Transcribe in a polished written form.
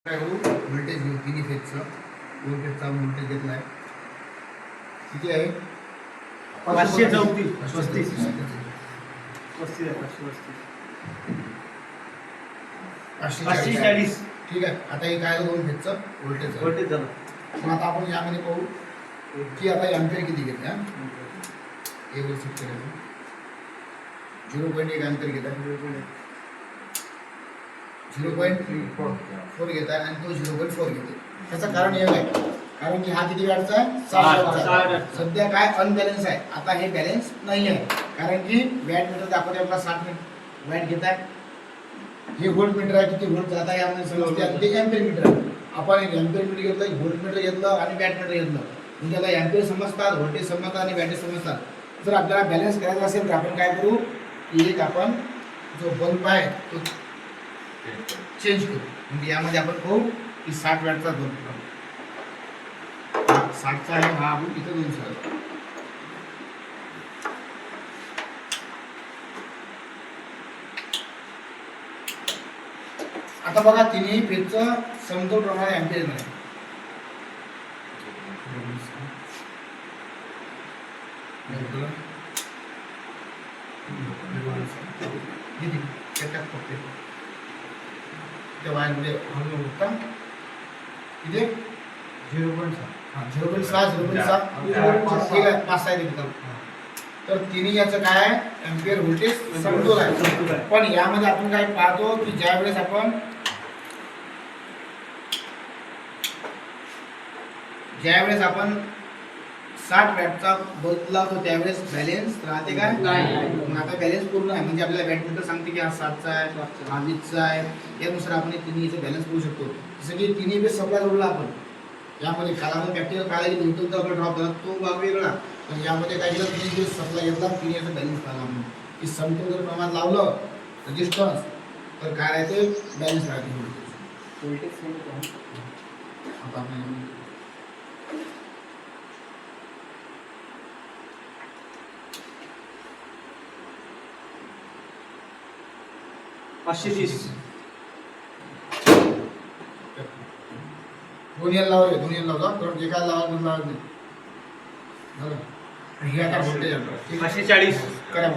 काय करू व्होल्टेज घेऊ तिन्ही फेजचं दोन फेजचा व्होल्टेज घेतला आहे किती आहे 534 540 ठीक आहे. आता हे काय दोन फेजचं व्होल्टेज झालं. मग आता आपण यामध्ये पाहू की आता एम्पियर किती घेते हा ए वर सेट करायचं 0.1 एम्पियर घेत आहे 0.4 घेत आहे आणि तो 0.4 घेते. त्याचं कारण हे आहे कारण की हा किती वॅटचा आहे 6 वॅटचा. सध्या काय अनबॅलन्स आहे. आता हे बॅलन्स नाही आहे कारण की वॅट मीटर दाखवते आपला 60 वॅट घेत आहे. हे व्होल्ट मीटर आहे किती व्होल्ट जात आहे यामध्ये समजते आणि ते एम्पियर मीटर आहे. आपण एक एम्पियर मीटर घेतलं एक व्होल्ट मीटर घेतलं आणि वॅट मीटर घेतलं म्हणजे त्याला एम्पियर समजतात व्होल्टेज समजतात आणि वॅटेज समजतात. जर आपल्याला बॅलन्स करायचा असेल तर आपण काय करू की एक आपण जो बल्ब आहे तो चेंज करू म्हणजे यामध्ये आपण पाहू की 60 वॅटचा बल्ब 60चा आहे हा आपण इथं 200 आता बघा तिन्ही फेजचं समतोल प्रमाणे एम्पियर आहे. वायरमध्ये होता इथे 0.6 ठीक आहे 5 आहे तिथं. तर तिन्ही याचं काय आहे एम्पियर व्होल्टेज समतोल आहे. पण यामध्ये आपण काय पाहतो की ज्यावेळेस आपण ज्यावेळेस आपण 60 वॅटचा बल्ब लावतो त्यावेळेस बॅलन्स राहते काय मग आता बॅलन्स पूर्ण आहे म्हणजे आपल्याला वॅट मीटर सांगते की हा 60चा आहे हा 20चा आहे यानुसार आपण तिन्हीचं बॅलन्स करू शकतो. जसं की तिन्ही बेस सप्लाय जोडला आपण यामध्ये कालामध्ये प्रॅक्टिकल काढायला न्यूट्रनचा आपला ड्रॉप झाला तो भाग वेगळा पण यामध्ये काय केलं तिन्ही बेस सप्लाय घेतला तिन्हीचं बॅलन्स काढला आपण की समतोल जर प्रमाण लावलं रेजिस्टन्स तर काय राहते बॅलन्स राहते व्होल्टेज. आता आपण 530 दोन्ही लावजा तर एका लावा नाही. हे आता व्होल्टेज 540 करा.